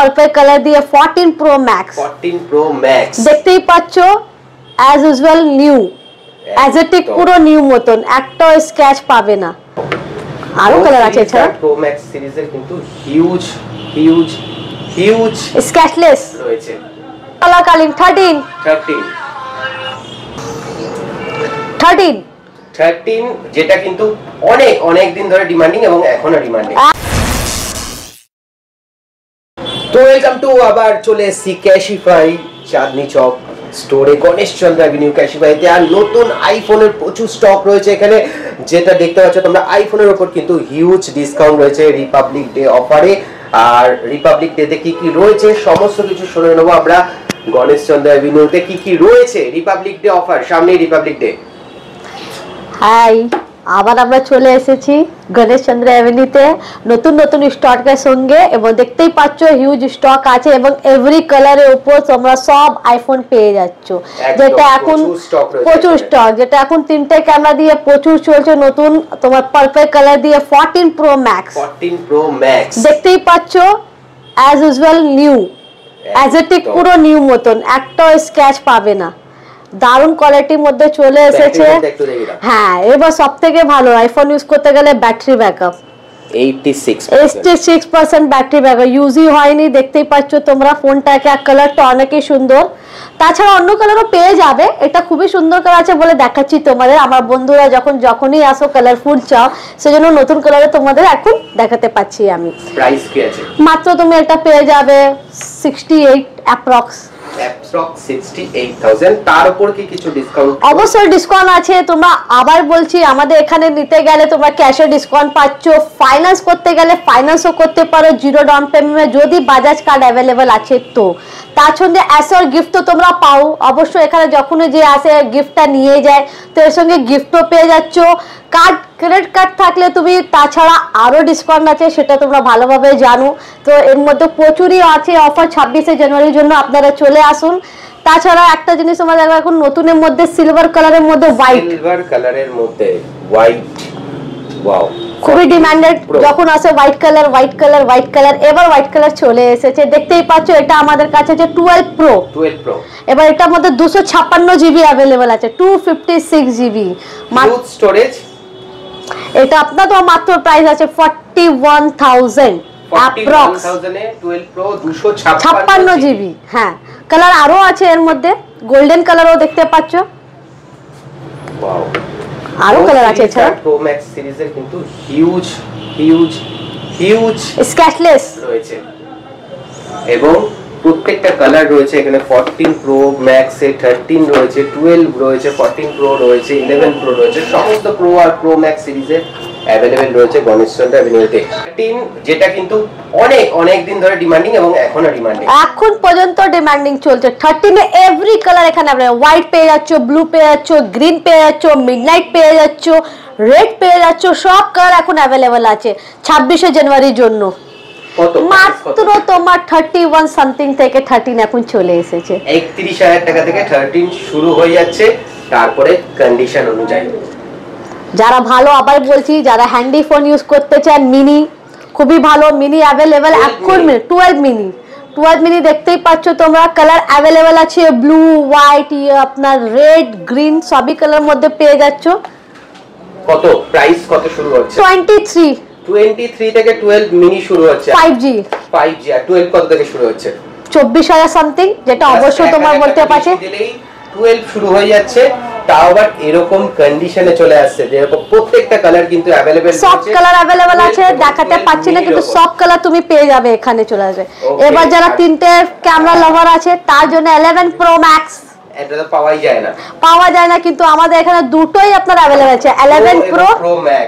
Purple colour দিয়ে 14 pro max. 14 pro max দেখতেই পাচ্ছো অ্যাজ ইউজুয়াল নিউ, অ্যাজেটিক পুরো নিউ মতন, একটা স্ক্র্যাচ পাবে না। আরো কালার আছে এছাড়া প্রো ম্যাক্স সিরিজের কিন্তু হিউজ হিউজ হিউজ স্ক্র্যাচলেস রয়েছে। কালার কালিং 13 যেটা কিন্তু অনেক অনেক দিন ধরে ডিমান্ডিং এবং এখনো ডিমান্ডিং। তো ওয়েলকাম টু আবার চলে এসেছি ক্যাশিফাই চাঁদনি চক স্টোরে, গণেশচন্দ্র অ্যাভিনিউ ক্যাশিফাইতে। আর নতুন আইফোনের প্রচুর স্টক রয়েছে এখানে, যেটা দেখতে পাচ্ছ তোমরা। আইফোনের উপর কিন্তু হিউজ ডিসকাউন্ট রয়েছে রিপাবলিক ডে অফারে। আর রিপাবলিক ডেতে কি কি রয়েছে সমস্ত কিছু শুনে নেবো আমরা গণেশচন্দ্র অ্যাভিনিউতে। কি কি রয়েছে রিপাবলিক ডে অফার, সামনে রিপাবলিক ডে। হাই, আবার আমরা চলে এসেছি গণেশচন্দ্র অ্যাভিনিউতে নতুন নতুন স্টকের সঙ্গে, এবং দেখতেই পাচ্ছ হিউজ স্টক আছে এবং এভরি কালারের উপর তোমরা সব আইফোন পেয়ে যাচ্ছ। যেটা এখন প্রচুর স্টক, যেটা এখন 3টে ক্যামেরা দিয়ে প্রচুর চলছে। নতুন তোমার পার্পল কালার দিয়ে 14 প্রো ম্যাক্স। দেখতেই পাচ্ছ অ্যাজ ইউজুয়াল নিউ, অ্যাজেটিক পুরো নিউ মতন, একটা স্ক্র্যাচ পাবে না। দারুন কোয়ালিটির মধ্যে চলে এসেছে। হ্যাঁ, এবার সবথেকে ভালো আইফোন ইউজ করতে গেলে ব্যাটারি ব্যাকআপ 86% ব্যাটারি ব্যাকআপ, ইউজই হয়নি। দেখতেই পাচ্ছ তোমরা ফোনটাকে, কালারটা অনেকই সুন্দর। তাছাড়া অন্য কালারও পেয়ে যাবে, এটা খুবই সুন্দর কালার আছে বলে দেখাচ্ছি তোমাদের। আমার বন্ধুরা যখনই আসো কালারফুল চাও, সেজন্য নতুন কালারে তোমাদের এখন দেখাতে পাচ্ছি আমি। প্রাইস কি আছে? মাত্র তুমি এটা পেয়ে যাবে 68 অ্যাপ্রক্স 68,000। তার উপর কি কিছু ডিসকাউন্ট? অবশ্যই ডিসকাউন্ট আছে। তোমরা আবার বলছি, আমাদের এখানে নিতে গেলে তোমরা ক্যাশে ডিসকাউন্ট পাচ্ছ, ফাইন্যান্স করতে গেলে ফাইন্যান্সও করতে পারো জিরো ডাউন পেমেন্টে, যদি বাজাজ কার্ড অ্যাভেলেবেল আছে তো। তার সঙ্গে অ্যাসর গিফট তো তোমরা পাও অবশ্যই। এখানে যখনই যে আসে গিফটটা নিয়ে যায়, তো এর সঙ্গে গিফটও পেয়ে যাচ্ছ। কার্ড, ক্রেডিট কার্ড থাকলে তুমি তাছাড়া আরও ডিসকাউন্ট আছে, সেটা তোমরা ভালোভাবে জানো। তো এর মধ্যে প্রচুরই আছে অফার 26শে জানুয়ারির জন্য, আপনারা চলে আসুন। তাছাড়া একটা জিনিস আমরা দেখো এখন নতুনের মধ্যে সিলভার কালারের মধ্যে হোয়াইট, ওয়াও, খুবই ডিমান্ডেড যখন আসে হোয়াইট কালার। এবার হোয়াইট কালার চলে এসেছে, দেখতেই পাচ্ছ। এটা আমাদের কাছে আছে 12 প্রো। এবার এটার মধ্যে 256 জিবি অ্যাভেলেবেল আছে, 256 জিবি স্টোরেজ। এটা আপনার তো মাত্র প্রাইস আছে 41,000 অ্যাপ্রক্স। 12 pro 256 GB. হ্যাঁ, কালার আরো আছে এর মধ্যে, গোল্ডেন কালারও দেখতে পাচ্ছ। ওয়াও, আরো কালার আছে এছাড়া। প্রো ম্যাক্স সিরিজের কিন্তু হিউজ হিউজ হিউজ স্ক্র্যাচলেস রয়েছে এবং প্রত্যেকটা কালার রয়েছে এখানে। 14 প্রো ম্যাক্স এ 13 রয়েছে, 12 রয়েছে, 14 প্রো রয়েছে, 11 প্রো রয়েছে। সমস্ত প্রো আর প্রো ম্যাক্স সিরিজের অ্যাভেলেবেল রয়েছে গণেশচন্দ্র অ্যাভিনিউতে। 13 যেটা কিন্তু অনেক অনেক দিন ধরে ডিমান্ডিং এবং এখনো ডিমান্ডিং, এখন পর্যন্ত ডিমান্ডিং চলছে। 13 এ এভরি কালার এখানে আপনি হোয়াইট পেয়ে যাচ্ছ, ব্লু পেয়ে যাচ্ছ, গ্রিন পেয়ে যাচ্ছ, মিডনাইট পেয়ে যাচ্ছ, রেড পেয়ে যাচ্ছ। সব কালার এখন অ্যাভেলেবেল আছে 26শে জানুয়ারির জন্য। মাত্র তোমার 31 সামথিং থেকে 13 এখন চলে এসেছে। 31,000 টাকা থেকে 13 শুরু হয়ে যাচ্ছে, তারপরে কন্ডিশন অনুযায়ী। যারা ভালো, আবার বলছি, যারা হ্যান্ডি ফোন ইউজ করতে চান, মিনি খুবই ভালো, মিনি অ্যাভেলেবেল এখন। 12 মিনি দেখতেই পাচ্ছ তোমরা, কালার অ্যাভেলেবেল আছে, ব্লু, হোয়াইট, আপনার রেড, গ্রিন, সবই কালার মধ্যে পেয়ে যাচ্ছ। কত প্রাইস, কত শুরু হচ্ছে? 23 থেকে 12 মিনি শুরু হচ্ছে। 5G আর 12 কত থেকে শুরু হচ্ছে? 24,000 সামথিং, যেটা অবশ্যই তোমার বলতে পারছে। 12 শুরু হয়ে যাচ্ছে, তাও আবার এরকম কন্ডিশনে চলে আসছে যে প্রত্যেকটা কালার কিন্তু अवेलेबल আছে। সব কালার अवेलेबल আছে, দেখাতে পাচ্ছি না কিন্তু সব কালার তুমি পেয়ে যাবে, এখানে চলে আসবে। এবার যারা 3টে ক্যামেরা লাভার আছে তার জন্য 11 প্রো ম্যাক্স, এটা তো পাওয়া যায় না, কিন্তু আমাদের এখানে দুটোই আপনার अवेलेबल আছে, 11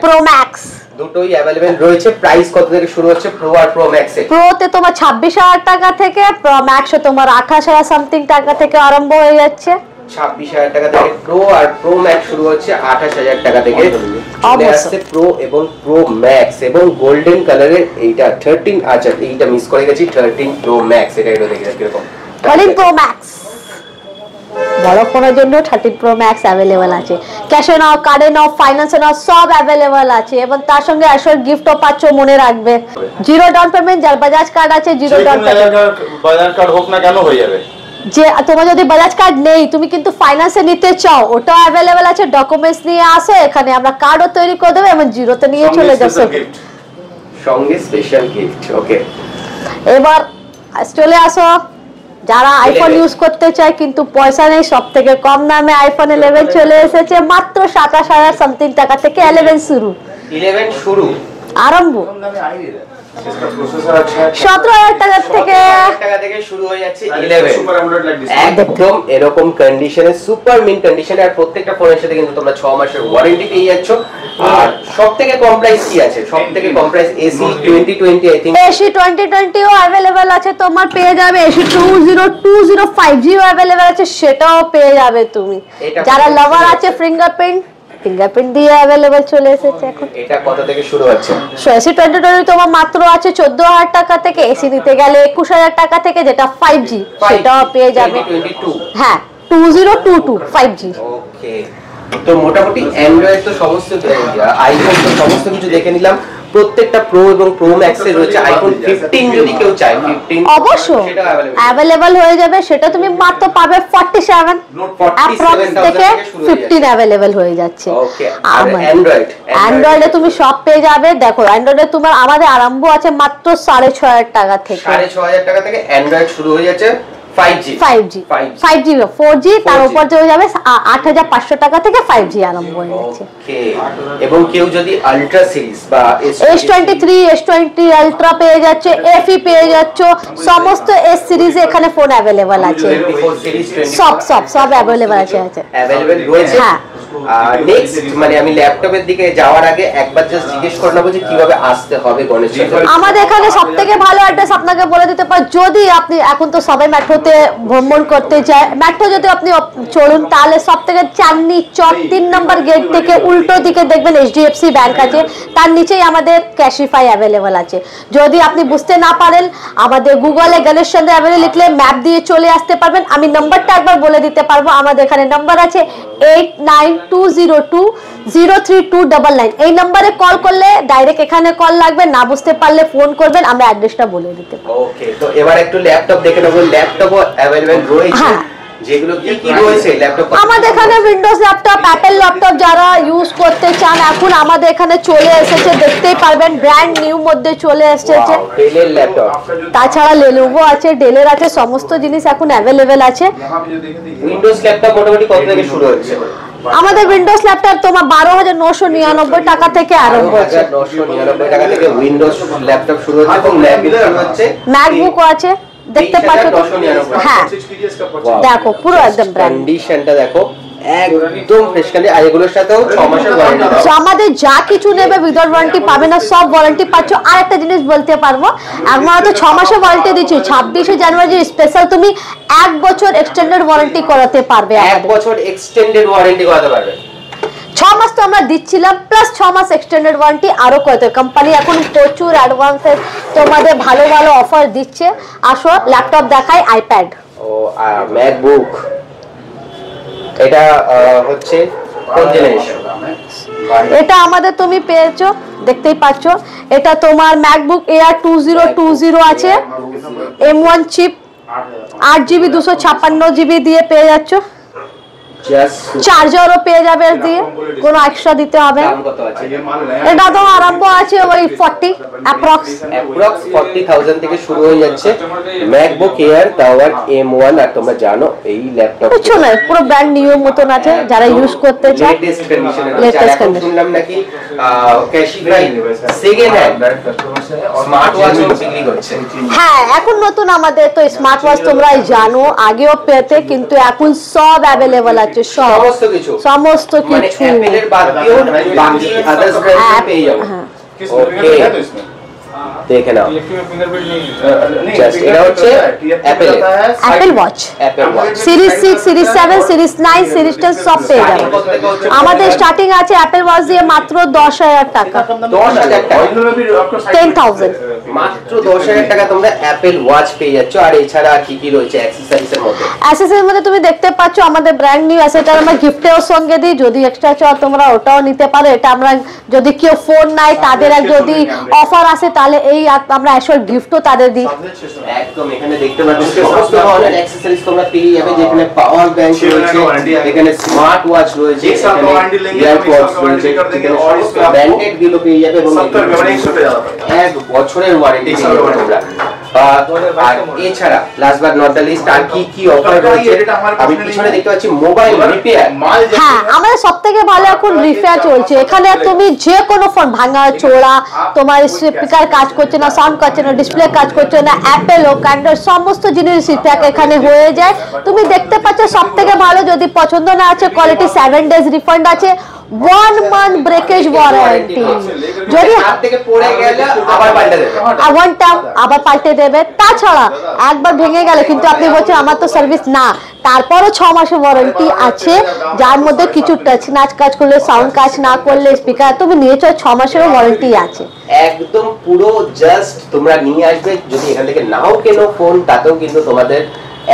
প্রো ম্যাক্স দুটোই अवेलेबल রয়েছে। প্রাইস কত থেকে শুরু হচ্ছে প্রো আর প্রো ম্যাক্স এ? প্রোতে তোমার 26,000 টাকা থেকে, প্রো ম্যাক্সে তোমার 28,000 সামথিং টাকা থেকে আরম্ভ হয়ে যাচ্ছে। 26,000 টাকা থেকে প্রো আর প্রো ম্যাক্স শুরু হচ্ছে, 28,000 টাকা থেকে চলে আসছে প্রো এবং প্রো ম্যাক্স। এবং গোল্ডেন কালারের এইটা 13, আচ্ছা এইটা মিস করে গেছি, 13 প্রো ম্যাক্স। এটা দেখে কিরকম 13 প্রো ম্যাক্স বড় ফোনের জন্য 13 প্রো ম্যাক্স অ্যাভেলেবল আছে, ক্যাশে নাও, কার্ডে নাও, ফাইন্যান্সে নাও, সব অ্যাভেলেবল আছে। এবং তার সঙ্গে অ্যাশোর গিফটও পাচ্ছ, মনে রাখবে। জিরো ডাউন পেমেন্ট, যার বাজাজ কার্ড আছে zero down payment, Bajaj card হোক না কেন হয়ে যাবে। যে তোমার যদি বাজাজ কার্ড নেই, তুমি কিন্তু ফাইন্যান্সে নিতে চাও, ওটাও অ্যাভেলেবল আছে। ডকুমেন্টস নিয়ে আসো এখানে, আমরা কার্ডও তৈরি করে দেবো এবং জিরোতে নিয়ে চলে যাবো, সঙ্গে স্পেশাল গিফট। ওকে, এবার চলে আসো যারা আইফোন ইউজ করতে চায় কিন্তু পয়সা নেই, সব থেকে কম দামে আইফোন 11 চলে এসেছে মাত্র 27,000 সামথিং টাকা থেকে 11 শুরু, 11 শুরু আরম্ভ। 17,000 টাকা থেকে শুরু হয়ে যাচ্ছে 11, একদম এরকম কন্ডিশনে, সুপার মিন কন্ডিশনে। আর প্রত্যেকটা ফোনের সাথে কিন্তু তোমরা 6 মাসের ওয়ারেন্টি পেয়ে যাচ্ছ। আর সবথেকে কম প্রাইস কি আছে? সবথেকে কম price AC 2020 I think, AC 2020 ও अवेलेबल আছে, তোমার পেয়ে যাবে। এসি 2020 5G ও अवेलेबल আছে, সেটাও পেয়ে যাবে তুমি। যারা লাভার আছে ফিঙ্গারপ্রিন্ট দিয়ে अवेलेबल চলে এসেছে এখন। এটা কত থেকে শুরু হচ্ছে? এসি 2020 তোমার মাত্র আছে 14,000 টাকা থেকে, এসি নিতে গেলে 21,000 টাকা থেকে, যেটা 5G সেটাও পেয়ে যাবে। 2022, হ্যাঁ 2022 5G। ওকে, তো মোটামুটি অ্যান্ড্রয়েড তো সমস্ত, আইফোন তো সমস্ত কিছু দেখে নিলাম। প্রত্যেকটা প্রো এবং প্রো ম্যাক্স এর রয়েছে। আইফোন 15 যদি কেউ চায় 15 অবশ্যই अवेलेबल হয়ে যাবে, সেটা তুমি মাত্র পাবে 47 অ্যাপ্রক্স থেকে 15 अवेलेबल হয়ে যাচ্ছে। ওকে, আর অ্যান্ড্রয়েডে তুমি সব পেয়ে যাবে। দেখো অ্যান্ড্রয়েডে তোমার আমাদের আরম্ভ আছে মাত্র 6,500 টাকা থেকে, 6,500 টাকা থেকে অ্যান্ড্রয়েড শুরু হয়ে যাচ্ছে। 5G 4G তার উপর হয়ে যাবে 8,500 টাকা থেকে 5G আরম্ভ হয়ে যাচ্ছে। ওকে, এবং কেউ যদি আলট্রা সিরিজ বা S23 S20 আলট্রা পেয়ে যাচ্ছে, FE পেয়ে যাচ্ছে, সমস্ত S সিরিজে এখানে ফোন अवेलेबल আছে, সব अवेलेबल আছে अवेलेबल রয়েছে। হ্যাঁ, নেক্সট মানে আমি ল্যাপটপের দিকে যাওয়ার আগে একবার জাস্ট জিজ্ঞেস করে নেব যে কিভাবে আসতে হবে গণেশ। আমাদের এখানে সবথেকে ভালো অ্যাড্রেস আপনাকে বলে দিতে পারি। যদি আপনি এখন তো সবাই মেট্রোতে ভ্রমণ করতে চায়, মেট্রো যদি আপনি চলুন তাহলে সবথেকে চাঁদনি চক 3 নম্বর গেট থেকে উল্টো দিকে দেখবেন HDFC ব্যাংক আছে, তার নিচেই আমাদের ক্যাশিফাই अवेलेबल আছে। যদি আপনি বুঝতে না পারেন, আমাদের গুগলে গণেশ চন্দ্র অ্যাভিনিউ লিখলে ম্যাপ দিয়ে চলে আসতে পারবেন। আমি নাম্বারটা একবার বলে দিতে পারবো, আমাদের এখানে নাম্বার আছে 8920203299। এই নম্বরে কল করলে ডাইরেক্ট এখানে কল লাগবে, না বুঝতে পারলে ফোন করবেন, আমরা অ্যাড্রেসটা বলে দিতে পারবো। ওকে, তো এবার একটু ল্যাপটপ দেখে নেব। ল্যাপটপও अवेलेबल রয়েছে, যেগুলো কি রয়েছে ল্যাপটপ? আমাদের এখানে উইন্ডোজ ল্যাপটপ, অ্যাপল ল্যাপটপ যারা ইউজ করতে চান এখন আমাদের এখানে চলে এসেছে, দেখতেই পারবেন ব্র্যান্ড নিউ মধ্যে চলে এসেছে। ডেলের ল্যাপটপ, তাছাড়া লেনোভো আছে, ডেলের আছে, সমস্ত জিনিস এখন अवेलेबल আছে। উইন্ডোজ ল্যাপটপ মোটামুটি কত থেকে শুরু হচ্ছে? আমাদের উইন্ডোজ ল্যাপটপ তোমার 12,999 টাকা থেকে আরম্ভ হচ্ছে। 12,999 টাকা থেকে উইন্ডোজ ল্যাপটপ শুরু হচ্ছে এবং ম্যাকবুক শুরু হচ্ছে, ম্যাকবুকও আছে, দেখতে পাচ্ছ। হ্যাঁ দেখো পুরো একদম কন্ডিশনটা দেখো, একদম ফ্রেশ কন্ডিশন। আর এগুলোর সাথেও 6 মাসের ওয়ারেন্টি আছে। আমাদের যা কিছু নেবে উইদাউট ওয়ারেন্টি পাবে না, সব ওয়ারেন্টি পাচ্ছ। আর একটা জিনিস বলতে পারবো, আমরা তো 6 মাসের ওয়ারেন্টি দিচ্ছি। 26শে জানুয়ারি স্পেশাল তুমি 1 বছর এক্সটেন্ডেড ওয়ারেন্টি করাতে পারবে। 1 বছর এক্সটেন্ডেড ওয়ারেন্টি করাতে পারবে। 6 মাস তো আমরা দিচ্ছিলাম, প্লাস 6 মাস এক্সটেন্ডেড ওয়ারেন্টি আরো কত। কোম্পানি এখন প্রচুর অ্যাডভান্সে তোমাদের ভালো ভালো অফার দিচ্ছে। আসো ল্যাপটপ দেখাই, আইপ্যাড ও ম্যাকবুক। এটা হচ্ছে কোন জেনারেশন? এটা আমাদের তুমি পেয়েছো, দেখতেই পাচ্ছ। এটা তোমার ম্যাকবুক এয়ার 2020 আছে, M1 চিপ, 8GB 256GB দিয়ে পেয়ে যাচ্ছ। চার্জারও পেয়ে যাবে দিয়ে, কোনো এক্সট্রা দিতে হবে। এটা তো আরম্ভ আছে ওই 40 অ্যাপ্রক্স 40,000 থেকে শুরু হয়ে যাচ্ছে ম্যাকবুক এয়ার, তাও আর M1। আর তোমরা জানো এই ল্যাপটপ কিছু না, পুরো ব্র্যান্ড নিউ মতন আছে, যারা ইউজ করতে চায়। লেটেস্ট কন্ডিশনে শুনলাম নাকি ক্যাশিফাই সেকেন্ড হ্যান্ড স্মার্ট ওয়াচ বিক্রি করছে। হ্যাঁ এখন নতুন আমাদের তো স্মার্ট ওয়াচ তোমরা জানো, আগেও পেতে, কিন্তু এখন সব अवेलेबल আছে, সমস্ত কিছু মানে অ্যাপলের বাদ দিয়েও বাকি আদার্স ব্র্যান্ড পেয়ে যাবে। ওকে দেখে নাও, জাস্ট এটা হচ্ছে Apple watch series 6, series 7, series 9, series 10 সব পেয়ে যাবে। আমাদের স্টার্টিং আছে অ্যাপল ওয়াচ দিয়ে মাত্র 10,000 টাকা, 10,000 টাকা, 10,000 মাত্র 10,000 টাকা তোমরা অ্যাপেল ওয়াচ পেয়ে যাচ্ছ। আর এছাড়া আর কি কি রয়েছে অ্যাকসেসরিজ এর মধ্যে? অ্যাসেসরিজ মধ্যে তুমি দেখতে পাচ্ছ আমাদের ব্র্যান্ড নিউ অ্যাসেটার আমরা গিফটেও সঙ্গে দিই, যদি এক্সট্রা চাও তোমরা ওটাও নিতে পারো। এটা আমরা যদি কেউ ফোন নাই তাদের যদি অফার আসে তাহলে এই আমরা অ্যাকচুয়াল গিফটও তাদের দিই। একদম এখানে দেখতে পাচ্ছ সমস্ত ধরনের অ্যাকসেসরিজ তোমরা পেয়ে যাবে, যেখানে পাওয়ার ব্যাংক রয়েছে, এখানে স্মার্ট ওয়াচ রয়েছে, এখানে ইয়ারপডস রয়েছে, ব্র্যান্ডেড গুলো পেয়ে যাবে এবং 1 বছরের ওয়ারেন্টি পেয়ে যাবে তোমরা। আর এছাড়া last but not the least আর কি কি অফার রয়েছে আমি পিছনে দেখতে পাচ্ছি মোবাইল রিপেয়ার। হ্যাঁ, আমাদের সবথেকে ভালো এখন রিপেয়ার চলছে। এখানে তুমি যে কোনো ফোন ভাঙা চোরা, তোমার স্পিকার কাজ করছে না, সাউন্ড করছে না, ডিসপ্লে কাজ করছে না, অ্যাপেল হোক অ্যান্ড্রয়েড সমস্ত জিনিস রিপেয়ার এখানে হয়ে যায়। তুমি দেখতে পাচ্ছ সবথেকে ভালো, যদি পছন্দ না আছে কোয়ালিটি 7 days রিফান্ড আছে, 1 month ব্রেকেজ ওয়ারেন্টি, যদি হাত থেকে পড়ে গেলে আবার পাল্টে দেবে, ওয়ান টাইম আবার পাল্টে দেবে। তাছাড়া একবার ভেঙে গেলে কিন্তু আপনি বলছেন আমার তো সার্ভিস না, তারপরও 6 মাসের ওয়ারেন্টি আছে, যার মধ্যে কিছু টাচ নাচ কাজ করলে, সাউন্ড কাজ না করলে, স্পিকার তুমি নিয়েছো 6 মাসের ওয়ারেন্টি আছে। একদম পুরো জাস্ট তোমরা নিয়ে আসবে। যদি এখান থেকে নাও কেনো ফোন, তাতেও কিন্তু তোমাদের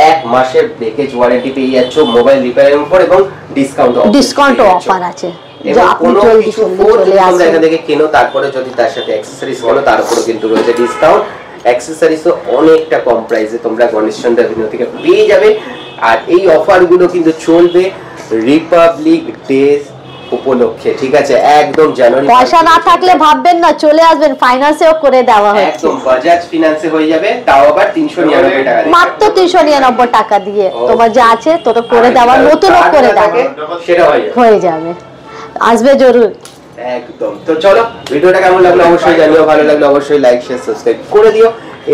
1 মাসের ব্রেকেজ ওয়ারেন্টি পেয়ে যাচ্ছ মোবাইল রিপেয়ারের উপর, এবং ডিসকাউন্ট অফার আছে। কোনো কিছু ফোন তোমরা এখান থেকে কেনো, তারপরে যদি তার সাথে অ্যাকসেসরিজ কেনো, তার উপরে কিন্তু রয়েছে ডিসকাউন্ট। অ্যাকসেসরিজও অনেকটা কম প্রাইসে তোমরা গণেশচন্দ্র অ্যাভিনিউ থেকে পেয়ে যাবে। আর এই অফারগুলো কিন্তু চলবে রিপাবলিক ডে উপলক্ষে, ঠিক আছে? একদম জানুয়ারি। পয়সা না থাকলে ভাববেন না, চলে আসবেন, ফাইন্যান্সেও করে দেওয়া হচ্ছে, একদম বাজাজ ফিনান্সে হয়ে যাবে, তাও আবার 399 টাকা দিয়ে, মাত্র 399 টাকা দিয়ে তোমার যা আছে তোর করে দেওয়া, নতুনও করে দেওয়া, সেটা হয়ে যাবে। আসবে জরুর। একদম। তো চলো, ভিডিওটা কেমন লাগলো অবশ্যই জানিও, ভালো লাগলো অবশ্যই লাইক শেয়ার সাবস্ক্রাইব করে দিও,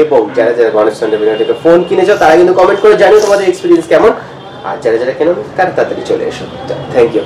এবং যারা যারা গণেশচন্দ্র অ্যাভিনিউ থেকে ফোন কিনেছো তারা কিন্তু কমেন্ট করে জানিও তোমাদের এক্সপেরিয়েন্স কেমন, আর যারা যারা কেনো তারা তাড়াতাড়ি চলে এসো। Thank you.